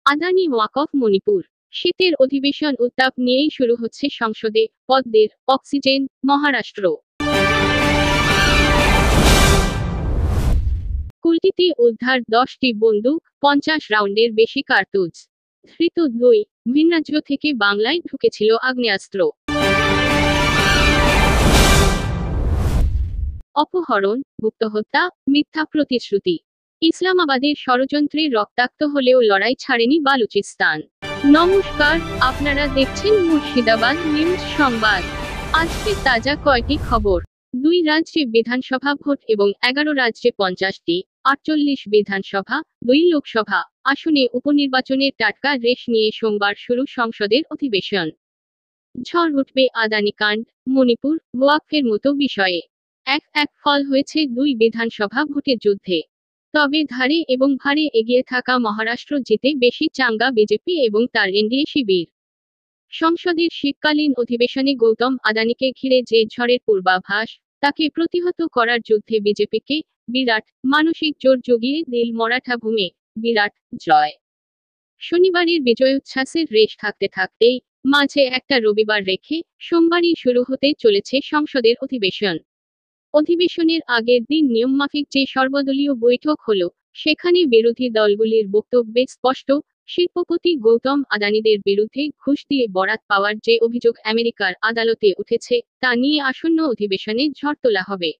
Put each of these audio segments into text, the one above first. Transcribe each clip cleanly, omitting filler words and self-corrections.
আদানি ওয়াকফ মণিপুর। শীতের অধিবেশন উত্তাপ নিয়েই শুরু হচ্ছে সংসদে। পদ্মের অক্সিজেন মহারাষ্ট্র। কুলটিতে উদ্ধার 10টি বন্দুক, 50 রাউন্ডের বেশি কার্তুজ। ধৃত 2। ভিন রাজ্য থেকে বাংলায় ঢুকেছিল আগ্নেয়াস্ত্র। অপহরণ, গুপ্তহত্যা, মিথ্যা প্রতিশ্রুতি। ইসলামাবাদের ষড়যন্ত্রে রক্তাক্ত হলেও লড়াই ছাড়েনি বালুচিস্তান। নমস্কার, আপনারা দেখছেন মুর্শিদাবাদ নিউজ সংবাদ। আজকে তাজা কয়টি খবর। 2 রাজ্যে বিধানসভা ভোট এবং 11 রাজ্যে 50টি, 48 বিধানসভা, 2 লোকসভা আসনে উপনির্বাচনের টাটকা রেশ নিয়ে সোমবার শুরু সংসদের অধিবেশন। ঝড় উঠবে আদানি কাণ্ড, মণিপুর, ওয়াকফের মতো বিষয়ে। এক ফল হয়েছে 2 বিধানসভা ভোটের যুদ্ধে। তবে ধারে এবং ভারে এগিয়ে থাকা মহারাষ্ট্র জিতে বেশি চাঙ্গা বিজেপি এবং তার এনডিএ শিবির। সংসদের শীতকালীন অধিবেশনে গৌতম আদানিকে ঘিরে যে ঝড়ের পূর্বাভাস, তাকে প্রতিহত করার যুদ্ধে বিজেপিকে বিরাট মানসিক জোর জুগিয়ে দিল মরাঠা ভূমে বিরাট জয়। শনিবারের বিজয়োচ্ছ্বাসের রেশ থাকতে থাকতেই মাঝে একটা রবিবার রেখে সোমবারই শুরু হতে চলেছে সংসদের অধিবেশন। অধিবেশনের আগের দিন নিয়মমাফিক যে সর্বদলীয় বৈঠক হলো, সেখানে বিরোধী দলগুলির বক্তব্যে স্পষ্ট, শিল্পপতি গৌতম আদানিদের বিরুদ্ধে ঘুষ দিয়ে বরাত পাওয়ার যে অভিযোগ আমেরিকার আদালতে উঠেছে, তা নিয়ে আসন্ন অধিবেশনে ঝড় তোলা হবে।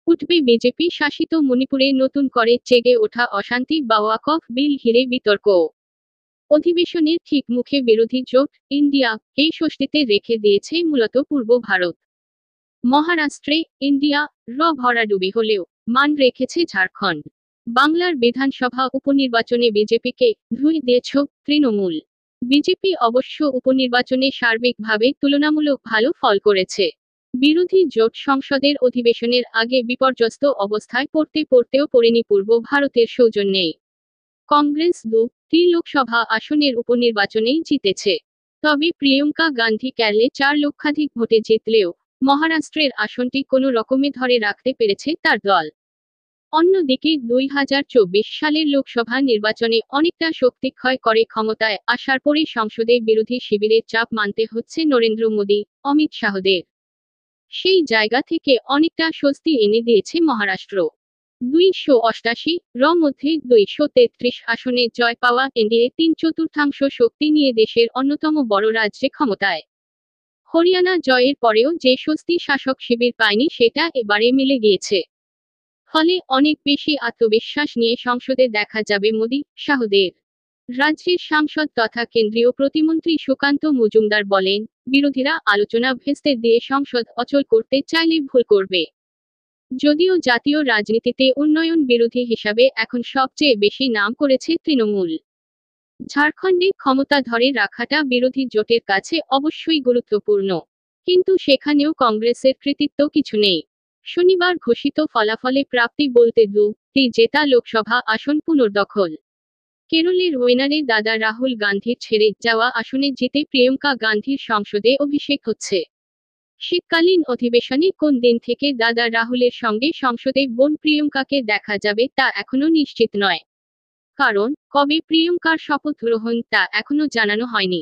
উঠবে বিজেপি শাসিত মণিপুরে নতুন করে জেগে ওঠা অশান্তি বা ওয়াকফ বিল ঘিরে বিতর্ক। অধিবেশনের ঠিক মুখে বিরোধী জোট ইন্ডিয়া এই ষষ্ঠীতে রেখে দিয়েছে মূলত পূর্ব ভারত। মহারাষ্ট্রে ইন্ডিয়া ভরাডুবি হলেও মান রেখেছে ঝাড়খণ্ড। বাংলার বিধানসভা উপনির্বাচনে বিজেপিকে ধুয়ে দিয়েছ তৃণমূল। বিজেপি অবশ্য উপনির্বাচনে সার্বিকভাবে তুলনামূলক ভালো ফল করেছে। বিরোধী জোট সংসদের অধিবেশনের আগে বিপর্যস্ত অবস্থায় পড়তেও পড়েনি পূর্ব ভারতের সৌজন্যে। কংগ্রেস 2টি লোকসভা আসনের উপনির্বাচনেই জিতেছে। তবে প্রিয়ঙ্কা গান্ধী কেরলে 4 লক্ষাধিক ভোটে জিতলেও মহারাষ্ট্রের আসনটি কোনো রকমে ধরে রাখতে পেরেছে তার দল। অন্যদিকে 2024 সালের লোকসভা নির্বাচনে অনেকটা শক্তিক্ষয় করে ক্ষমতায় আসার পরে সংসদে বিরোধী শিবিরের চাপ মানতে হচ্ছে নরেন্দ্র মোদী, অমিত শাহদের। সেই জায়গা থেকে অনেকটা স্বস্তি এনে দিয়েছে মহারাষ্ট্র। 288 মধ্যে 233 আসনে জয় পাওয়া এনডিএ 3/4 শক্তি নিয়ে দেশের অন্যতম বড় রাজ্যে ক্ষমতায়। হরিয়ানা জয়ের পরেও যে স্বস্তি শাসক শিবির পায়নি সেটা এবারে মিলে গিয়েছে। ফলে অনেক বেশি আত্মবিশ্বাস নিয়ে সংসদে দেখা যাবে মোদী, শাহদের। রাজ্যের সাংসদ তথা কেন্দ্রীয় প্রতিমন্ত্রী সুকান্ত মজুমদার বলেন, বিরোধীরা আলোচনা ভেস্তে দিয়ে সংসদ অচল করতে চাইলে ভুল করবে। যদিও জাতীয় রাজনীতিতে উন্নয়ন বিরোধী হিসাবে এখন সবচেয়ে বেশি নাম করেছে তৃণমূল। ঝাড়খণ্ডে ক্ষমতা ধরে রাখাটা বিরোধী জোটের কাছে অবশ্যই গুরুত্বপূর্ণ। কিন্তু সেখানেও কংগ্রেসের কৃতিত্ব কিছু নেই। শনিবার ঘোষিত ফলাফলে প্রাপ্তি বলতে 2টি জেতা লোকসভা আসন পুনর্দখল। কেরলের ওয়েনারে দাদা রাহুল গান্ধীর ছেড়ে যাওয়া আসনে জিতে প্রিয়ঙ্কা গান্ধীর সংসদে অভিষেক হচ্ছে। শীতকালীন অধিবেশনে কোন দিন থেকে দাদা রাহুলের সঙ্গে সংসদে বোন প্রিয়ঙ্কাকে দেখা যাবে তা এখনো নিশ্চিত নয়। কারণ কবে প্রিয়ঙ্কার শপথ গ্রহণ তা এখনো জানানো হয়নি।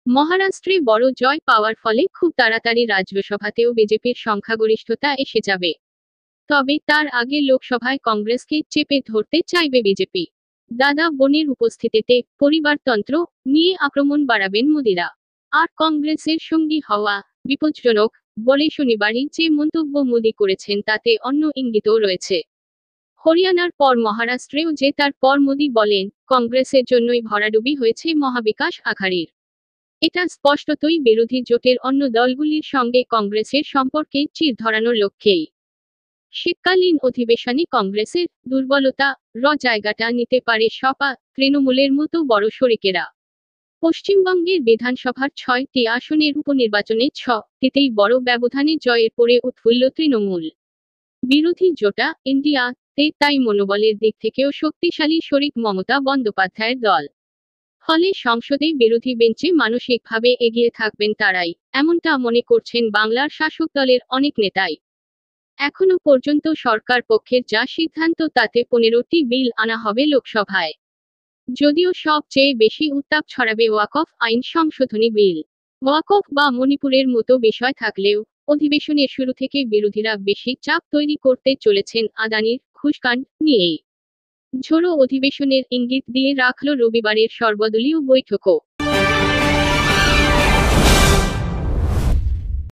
মহারাষ্ট্রে বড় জয় পাওয়ার ফলে খুব তাড়াতাড়ি রাজ্যসভাতেও বিজেপির সংখ্যাগরিষ্ঠতা এসে যাবে। তবে তার আগে লোকসভায় কংগ্রেসকে চেপে ধরতে চাইবে বিজেপি। দাদা বোনের উপস্থিতিতে পরিবারতন্ত্র নিয়ে আক্রমণ বাড়াবেন মোদিরা। আর কংগ্রেসের সঙ্গী হওয়া বিপজ্জনক বলে শনিবারই যে মন্তব্য মোদি করেছেন তাতে অন্য ইঙ্গিতও রয়েছে। হরিয়ানার পর মহারাষ্ট্রেও জেতার পর মোদি বলেন, কংগ্রেসের জন্যই ভরাডুবি হয়েছে মহাবিকাশ আঘাড়ির। এটা স্পষ্টতই বিরোধী জোটের অন্য দলগুলির সঙ্গে কংগ্রেসের সম্পর্কে চির ধরানোর লক্ষ্যেই। শীতকালীন অধিবেশনে কংগ্রেসের দুর্বলতা জায়গাটা নিতে পারে সপা তৃণমূলের মতো বড় শরিকেরা। পশ্চিমবঙ্গের বিধানসভার 6টি আসনের উপনির্বাচনে 6টিতেই বড় ব্যবধানে জয়ের পরে উৎফুল্ল তৃণমূল। বিরোধী জোটা ইন্ডিয়া তাই মনোবলের দিক থেকেও শক্তিশালী শরিক মমতা বন্দ্যোপাধ্যায়ের দল। ফলে সংসদে বিরোধী বেঞ্চে মানসিকভাবে এগিয়ে থাকবেন তারাই, এমনটা মনে করছেন বাংলার শাসক দলের অনেক নেতাই। এখনো পর্যন্ত সরকার পক্ষের যা সিদ্ধান্ত তাতে 15টি বিল আনা হবে লোকসভায়। যদিও সবচেয়ে বেশি উত্তাপ ছড়াবে ওয়াকফ আইন সংশোধনী বিল। ওয়াকফ বা মণিপুরের মতো বিষয় থাকলেও অধিবেশনের শুরু থেকে বিরোধীরা বেশি চাপ তৈরি করতে চলেছেন আদানির ঘুষকাণ্ড নিয়েই। ঝোড়ো অধিবেশনের ইঙ্গিত দিয়ে রাখল রবিবারের সর্বদলীয় বৈঠকও।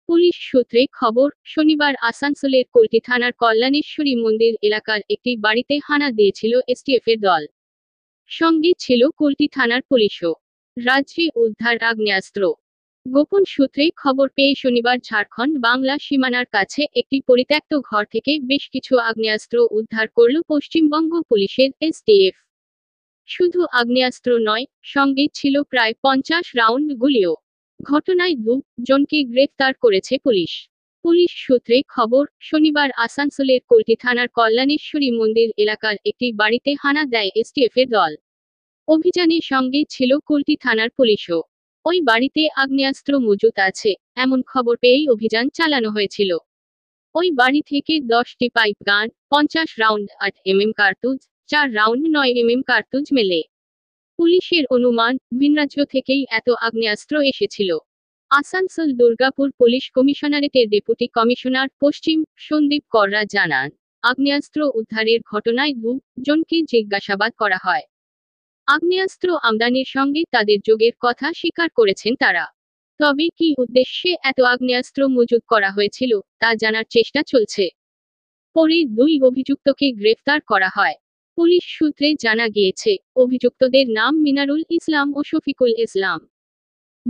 পুলিশ সূত্রে খবর, শনিবার আসানসোলের কল্টি থানার কল্যাণেশ্বরী মন্দির এলাকার একটি বাড়িতে হানা দিয়েছিল এসটিএফের দল। সঙ্গে ছিল কল্টি থানার পুলিশও। রাজ্যে উদ্ধার আগ্নেয়াস্ত্র। গোপন সূত্রে খবর পেয়ে শনিবার ঝাড়খণ্ড বাংলা সীমানার কাছে একটি পরিত্যক্ত ঘর থেকে বেশ কিছু আগ্নেয়াস্ত্র উদ্ধার করল পশ্চিমবঙ্গ পুলিশের এসটিএফ। শুধু আগ্নেয়াস্ত্র নয়, সঙ্গে ছিল প্রায় 50 রাউন্ড গুলিও। ঘটনায় 2 জনকে গ্রেফতার করেছে পুলিশ। পুলিশ সূত্রে খবর, শনিবার আসানসোলের কল্টি থানার কল্যাণেশ্বরী মন্দির এলাকার একটি বাড়িতে হানা দেয় এসটিএফের দল। অভিযানের সঙ্গে ছিল কল্টি থানার পুলিশও। ওই বাড়িতে আগ্নেয়াস্ত্র মজুত আছে এমন খবর পেয়েই অভিযান চালানো হয়েছিল। ওই বাড়ি থেকে 10টি পাইপ গান, 50 রাউন্ড 8mm কার্তুজ, 4 রাউন্ড 9mm কার্তুজ মেলে। পুলিশের অনুমান, ভিনরাজ্য থেকেই এত আগ্নেয়াস্ত্র এসেছিল। আসানসোল দুর্গাপুর পুলিশ কমিশনারেটের ডেপুটি কমিশনার পশ্চিম সন্দীপ কররা জানান, আগ্নেয়াস্ত্র উদ্ধারের ঘটনায় 2 জনকে জিজ্ঞাসাবাদ করা হয়। আগ্নেয়াস্ত্র আমদানির সঙ্গে তাদের যোগের কথা স্বীকার করেছেন তারা। তবে কী উদ্দেশ্যে এত আগ্নেয়াস্ত্র মজুত করা হয়েছিল তা জানার চেষ্টা চলছে। পরে 2 অভিযুক্তকে গ্রেফতার করা হয়। পুলিশ সূত্রে জানা গিয়েছে, অভিযুক্তদের নাম মিনারুল ইসলাম ও শফিকুল ইসলাম।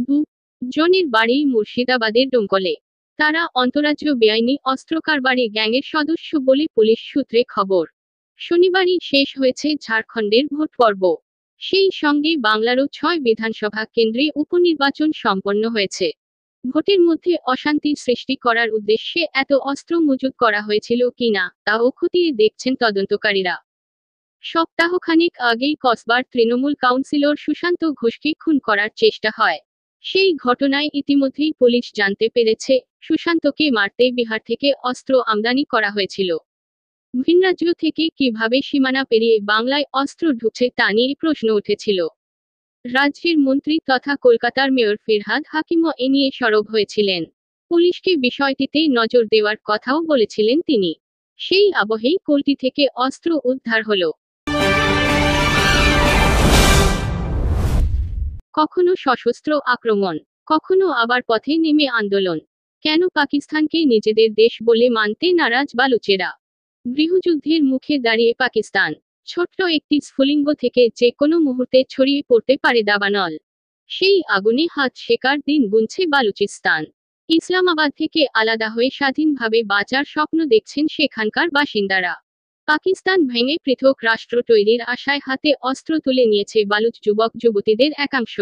2 জনের বাড়ি মুর্শিদাবাদের ডোমকলে। তারা অন্তরাজ্য বেআইনি অস্ত্র কারবারি গ্যাংয়ের সদস্য বলে পুলিশ সূত্রে খবর। শনিবারই শেষ হয়েছে ঝাড়খণ্ডের ভোট পর্ব। সেই সঙ্গে বাংলারও 6 বিধানসভা কেন্দ্রে উপনির্বাচন সম্পন্ন হয়েছে। ভোটের মধ্যে অশান্তি সৃষ্টি করার উদ্দেশ্যে এত অস্ত্র মজুত করা হয়েছিল কিনা তাও খতিয়ে দেখছেন তদন্তকারীরা। সপ্তাহখানেক আগেই কসবার তৃণমূল কাউন্সিলর সুশান্ত ঘোষকে খুন করার চেষ্টা হয়। সেই ঘটনায় ইতিমধ্যেই পুলিশ জানতে পেরেছে, সুশান্তকে মারতে বিহার থেকে অস্ত্র আমদানি করা হয়েছিল। ভিনরাজ্য থেকে কিভাবে সীমানা পেরিয়ে বাংলায় অস্ত্র ঢুকছে তা নিয়ে প্রশ্ন উঠেছিল। রাজ্যের মন্ত্রী তথা কলকাতার মেয়র ফিরহাদ হাকিমও এ নিয়ে সরব হয়েছিলেন। পুলিশকে বিষয়টিতে নজর দেওয়ার কথাও বলেছিলেন তিনি। সেই আবহেই কল্টি থেকে অস্ত্র উদ্ধার হলো। কখনো সশস্ত্র আক্রমণ, কখনো আবার পথে নেমে আন্দোলন। কেন পাকিস্তানকে নিজেদের দেশ বলে মানতে নারাজ বালুচেরা? গৃহযুদ্ধের মুখে দাঁড়িয়ে পাকিস্তান। ছোট্ট একটি স্ফুলিঙ্গ থেকে যে কোনো মুহূর্তে ছড়িয়ে পড়তে পারে দাবানল। সেই আগুনে হাত শেখার দিন গুনছে বালুচিস্তান। ইসলামাবাদ থেকে আলাদা হয়ে স্বাধীনভাবে বাঁচার স্বপ্ন দেখছেন সেখানকার বাসিন্দারা। পাকিস্তান ভেঙে পৃথক রাষ্ট্র তৈরির আশায় হাতে অস্ত্র তুলে নিয়েছে বালুচ যুবক যুবতীদের একাংশ।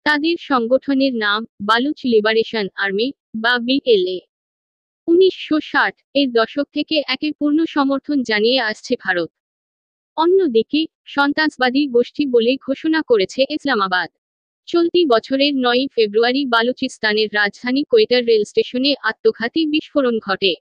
তাদের সংগঠনের নাম বালুচ লিবারেশন আর্মি বা বিএলএ। 1960 এর দশক থেকে একে পূর্ণ সমর্থন জানিয়ে আসছে ভারত। অন্যদিকে সন্ত্রাসবাদী গোষ্ঠী বলে ঘোষণা করেছে ইসলামাবাদ। চলতি বছরের 9 ফেব্রুয়ারি বালুচিস্তানের রাজধানী কোয়েটার রেল স্টেশনে আত্মঘাতী বিস্ফোরণ ঘটে।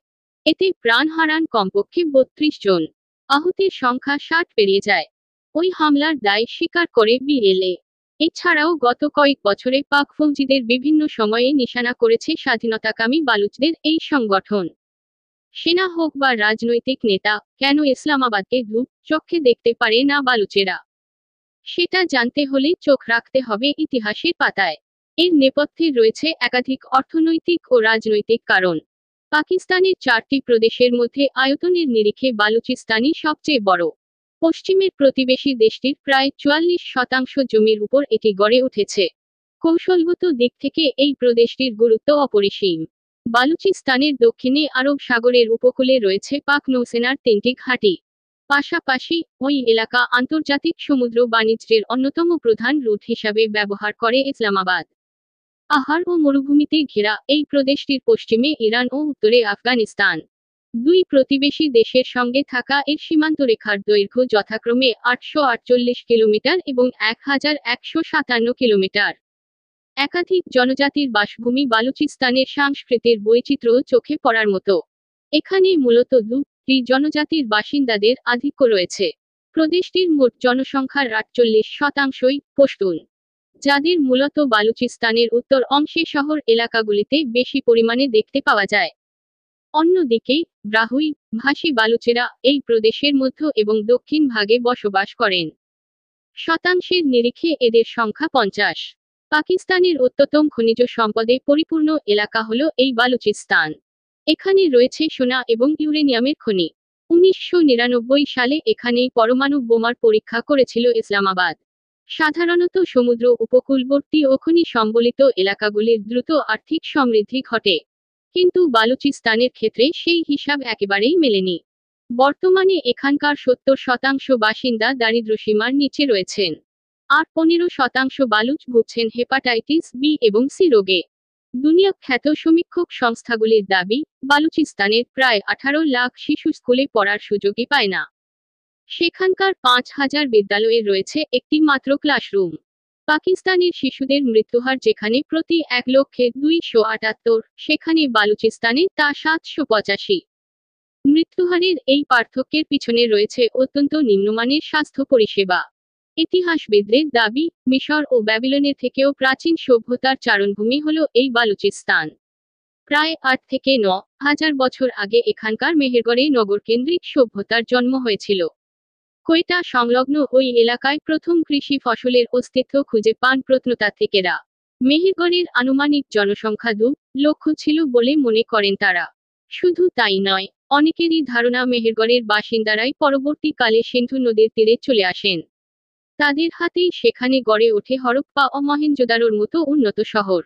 এতে প্রাণ হারান কমপক্ষে 32 জন। আহতের সংখ্যা 60 পেরিয়ে যায়। ওই হামলার দায় স্বীকার করে বিএলএ। এছাড়াও গত কয়েক বছরে পাক ফৌজিদের বিভিন্ন সময়ে নিশানা করেছে স্বাধীনতাকামী বালুচদের এই সংগঠন। সেনা হোক বা রাজনৈতিক নেতা, কেন ইসলামাবাদকে দু চোখে দেখতে পারে না বালুচেরা? সেটা জানতে হলে চোখ রাখতে হবে ইতিহাসের পাতায়। এর নেপথ্যে রয়েছে একাধিক অর্থনৈতিক ও রাজনৈতিক কারণ। পাকিস্তানের 4টি প্রদেশের মধ্যে আয়তনের নিরিখে বালুচিস্তানই সবচেয়ে বড়। পশ্চিমের প্রতিবেশী দেশটির প্রায় 44% জমির উপর এটি গড়ে উঠেছে। কৌশলগত দিক থেকে এই প্রদেশটির গুরুত্ব অপরিসীম। বালুচিস্তানের দক্ষিণে আরব সাগরের উপকূলে রয়েছে পাক নৌসেনার 3টি ঘাঁটি। পাশাপাশি ওই এলাকা আন্তর্জাতিক সমুদ্র বাণিজ্যের অন্যতম প্রধান রুট হিসাবে ব্যবহার করে ইসলামাবাদ। পাহাড় ও মরুভূমিতে ঘেরা এই প্রদেশটির পশ্চিমে ইরান ও উত্তরে আফগানিস্তান। 2 প্রতিবেশী দেশের সঙ্গে থাকা এর সীমান্তরেখার দৈর্ঘ্য যথাক্রমে 848 কিলোমিটার এবং 1157 কিলোমিটার। একাধিক জনজাতির বাসভূমি বালুচিস্তানের সাংস্কৃতিক বৈচিত্র্য চোখে পড়ার মতো। এখানে মূলত 2টি জনজাতির বাসিন্দাদের আধিক্য রয়েছে। প্রদেশটির মোট জনসংখ্যার 48%ই পশতুন, যাদের মূলত বালুচিস্তানের উত্তর অংশে শহর এলাকাগুলিতে বেশি পরিমাণে দেখতে পাওয়া যায়। অন্যদিকে ব্রাহুই ভাষী বালুচেরা এই প্রদেশের মধ্য এবং দক্ষিণ ভাগে বসবাস করেন। শতাংশের নিরিখে এদের সংখ্যা 50। পাকিস্তানের অত্যতম খনিজ সম্পদে পরিপূর্ণ এলাকা হল এই বালুচিস্তান। এখানে রয়েছে সোনা এবং ইউরেনিয়ামের খনি। 1999 সালে এখানেই পরমাণু বোমার পরীক্ষা করেছিল ইসলামাবাদ। সাধারণত সমুদ্র উপকূলবর্তী ও খনি সম্বলিত এলাকাগুলির দ্রুত আর্থিক সমৃদ্ধি ঘটে, কিন্তু বালুচিস্তানের ক্ষেত্রে সেই হিসাব একেবারেই মেলেনি। বর্তমানে এখানকার 70% বাসিন্দা দারিদ্র্যসীমার নিচে রয়েছেন, আর 15% বালুচ ভুগছেন হেপাটাইটিস বি এবং সি রোগে। দুনিয়া খ্যাত সমীক্ষক সংস্থাগুলির দাবি, বালুচিস্তানের প্রায় 18 লাখ শিশু স্কুলে পড়ার সুযোগই পায় না। সেখানকার 5000 বিদ্যালয়ে রয়েছে একটি মাত্র ক্লাসরুম। পাকিস্তানের শিশুদের মৃত্যুহার যেখানে প্রতি 1,278, সেখানে বালুচিস্তানে তা 785। মৃত্যুহারের এই পার্থক্যের পিছনে রয়েছে অত্যন্ত নিম্নমানের স্বাস্থ্য পরিষেবা। ইতিহাসবিদদের দাবি, মিশর ও ব্যাবিলনের থেকেও প্রাচীন সভ্যতার চারণভূমি হল এই বালুচিস্তান। প্রায় 8 থেকে 9 হাজার বছর আগে এখানকার মেহেরগড়ে নগরকেন্দ্রিক সভ্যতার জন্ম হয়েছিল। কোয়েটা সংলগ্ন ওই এলাকায় প্রথম কৃষি ফসলের অস্তিত্ব খুঁজে পান প্রত্নতাত্ত্বিকেরা। মেহেরগড়ের আনুমানিক জনসংখ্যা 2 লক্ষ ছিল বলে মনে করেন তারা। শুধু তাই নয়, অনেকেরই ধারণা মেহেরগড়ের বাসিন্দারাই পরবর্তীকালে সিন্ধু নদীর তীরে চলে আসেন। তাদের হাতেই সেখানে গড়ে ওঠে হরপ্পা ও মহেঞ্জোদারোর মতো উন্নত শহর।